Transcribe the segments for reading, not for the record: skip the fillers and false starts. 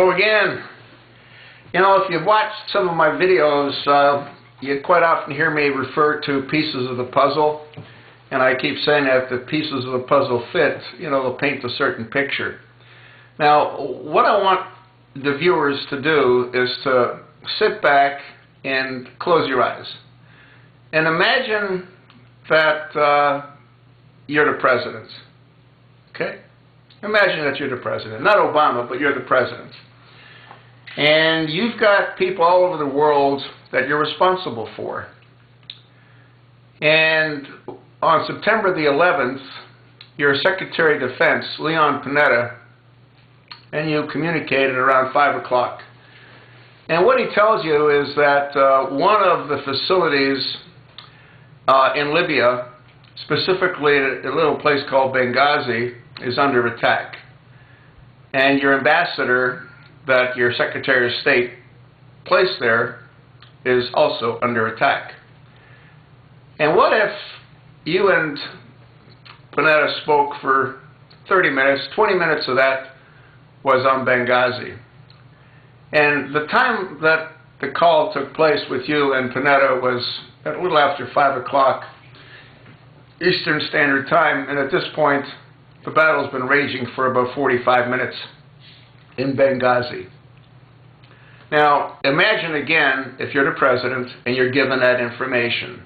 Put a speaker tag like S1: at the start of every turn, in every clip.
S1: So again, if you've watched some of my videos, you quite often hear me refer to pieces of the puzzle, and I keep saying that if the pieces of the puzzle fit, they'll paint a certain picture. Now, what I want the viewers to do is to sit back and close your eyes and imagine that you're the president. Okay? Imagine that you're the president. Not Obama, but you're the president. And you've got people all over the world that you're responsible for. And on September the 11th, your Secretary of Defense, Leon Panetta, and you communicated around 5 o'clock. And what he tells you is that one of the facilities in Libya, specifically a little place called Benghazi, is under attack. And your ambassador that your Secretary of State placed there is also under attack. And what if you and Panetta spoke for 30 minutes, 20 minutes of that was on Benghazi? And the time that the call took place with you and Panetta was at a little after 5 o'clock Eastern Standard Time, and at this point the battle's been raging for about 45 minutes in Benghazi. Now, imagine again if you're the president and you're given that information.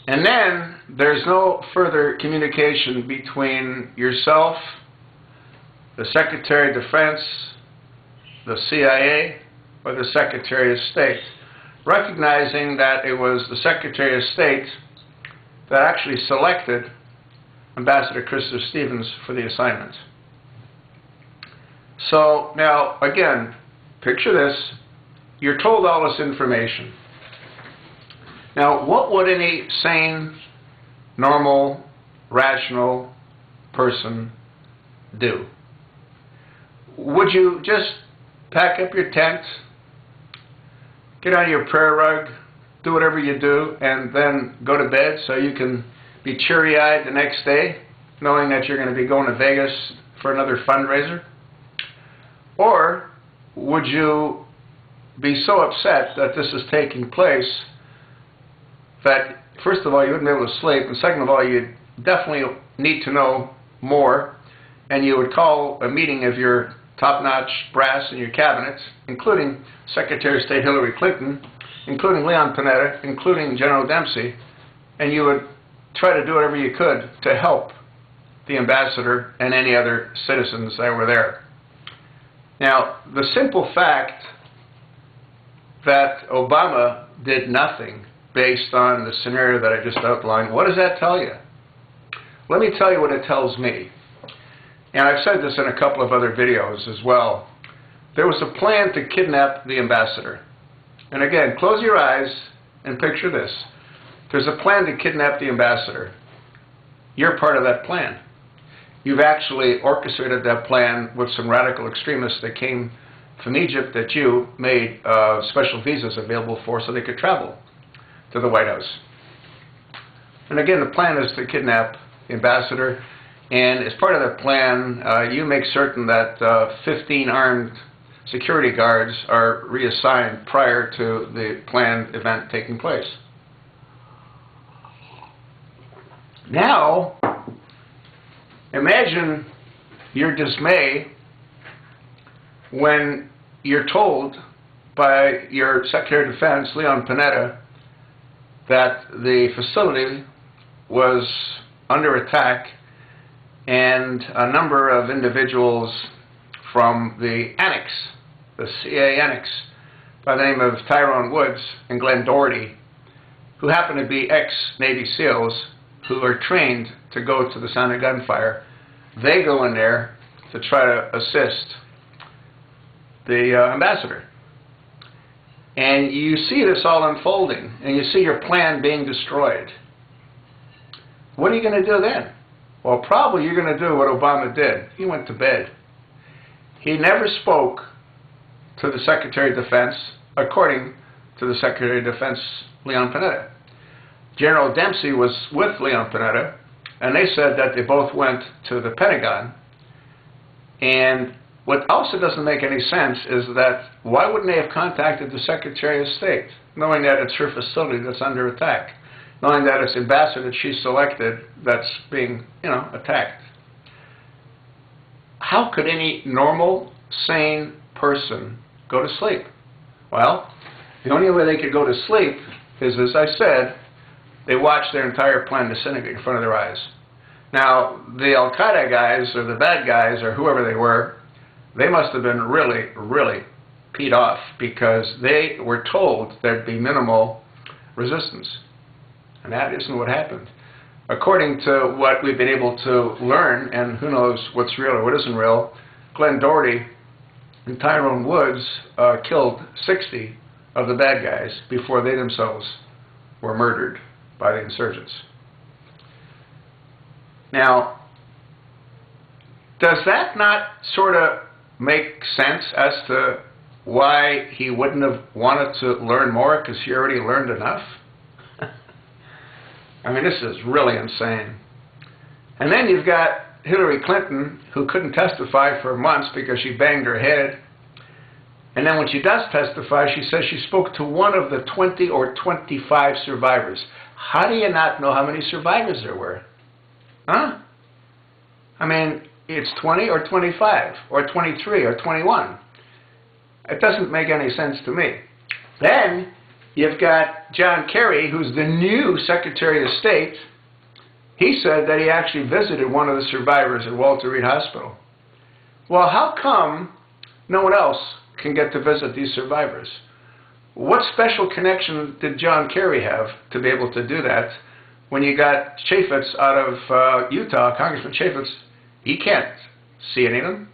S1: And then there's no further communication between yourself, the Secretary of Defense, the CIA, or the Secretary of State, recognizing that it was the Secretary of State that actually selected Ambassador Christopher Stevens for the assignment. So now, again, picture this. You're told all this information. Now, what would any sane, normal, rational person do? Would you just pack up your tent, get on your prayer rug, do whatever you do, and then go to bed so you can be cheery-eyed the next day, knowing that you're going to be going to Vegas for another fundraiser? Or would you be so upset that this is taking place that, first of all, you wouldn't be able to sleep, and second of all, you'd definitely need to know more, and you would call a meeting of your top-notch brass in your cabinet, including Secretary of State Hillary Clinton, including Leon Panetta, including General Dempsey, and you would try to do whatever you could to help the ambassador and any other citizens that were there. Now, the simple fact that Obama did nothing based on the scenario that I just outlined, what does that tell you? Let me tell you what it tells me. And I've said this in a couple of other videos as well. There was a plan to kidnap the ambassador. And again, close your eyes and picture this. There's a plan to kidnap the ambassador. You're part of that plan. You've actually orchestrated that plan with some radical extremists that came from Egypt that you made special visas available for so they could travel to the White House. And again, the plan is to kidnap the ambassador. And as part of that plan, you make certain that 15 armed security guards are reassigned prior to the planned event taking place. Now, imagine your dismay when you're told by your Secretary of Defense, Leon Panetta, that the facility was under attack and a number of individuals from the annex, the CIA annex, by the name of Tyrone and Glen Doherty, who happen to be ex-Navy SEALs who are trained to go to the sound of gunfire, they go in there to try to assist the ambassador. And you see this all unfolding, and you see your plan being destroyed. What are you going to do then? Well, probably you're going to do what Obama did. He went to bed. He never spoke to the Secretary of Defense, according to the Secretary of Defense, Leon Panetta. General Dempsey was with Leon Panetta, and they said that they both went to the Pentagon, and What also doesn't make any sense is that why wouldn't they have contacted the Secretary of State, knowing that it's her facility that's under attack, knowing that it's ambassador that she selected that's being, attacked? How could any normal, sane person go to sleep? Well, the only way they could go to sleep is, as I said, they watched their entire plan disintegrate in front of their eyes. Now, the Al-Qaeda guys, or the bad guys, or whoever they were, they must have been really, really peed off, because they were told there'd be minimal resistance. And that isn't what happened. According to what we've been able to learn, and who knows what's real or what isn't real, Glen Doherty and Tyrone Woods killed 60 of the bad guys before they themselves were murdered by the insurgents. Now, does that not sort of make sense as to why he wouldn't have wanted to learn more, because he already learned enough? I mean, this is really insane. And then you've got Hillary Clinton, who couldn't testify for months because she banged her head. And then when she does testify, she says she spoke to one of the 20 or 25 survivors. How do you not know how many survivors there were? Huh? I mean, it's 20 or 25 or 23 or 21. It doesn't make any sense to me. Then you've got John Kerry, who's the new Secretary of State. He said that he actually visited one of the survivors at Walter Reed Hospital. Well, how come no one else can get to visit these survivors? What special connection did John Kerry have to be able to do that when you got Chaffetz out of Utah, Congressman Chaffetz? He can't see any of them.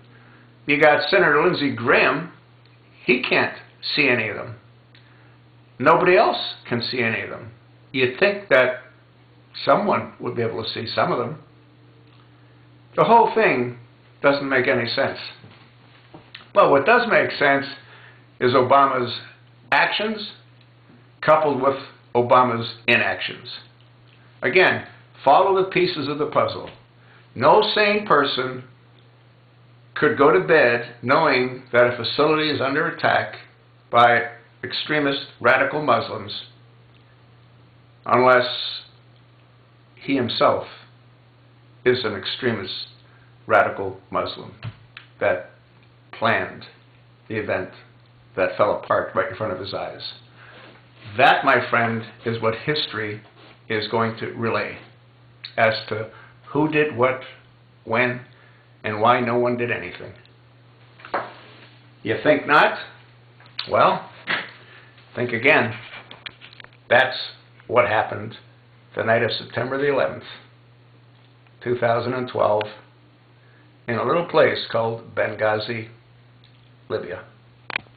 S1: You got Senator Lindsey Graham. He can't see any of them. Nobody else can see any of them. You'd think that someone would be able to see some of them. The whole thing doesn't make any sense. Well, what does make sense is Obama's actions coupled with Obama's inactions. Again, follow the pieces of the puzzle. No sane person could go to bed knowing that a facility is under attack by extremist radical Muslims unless he himself is an extremist radical Muslim that planned the event that fell apart right in front of his eyes. That, my friend, is what history is going to relay as to who did what, when, and why no one did anything. You think not? Well, think again. That's what happened the night of September the 11th, 2012, in a little place called Benghazi, Libya.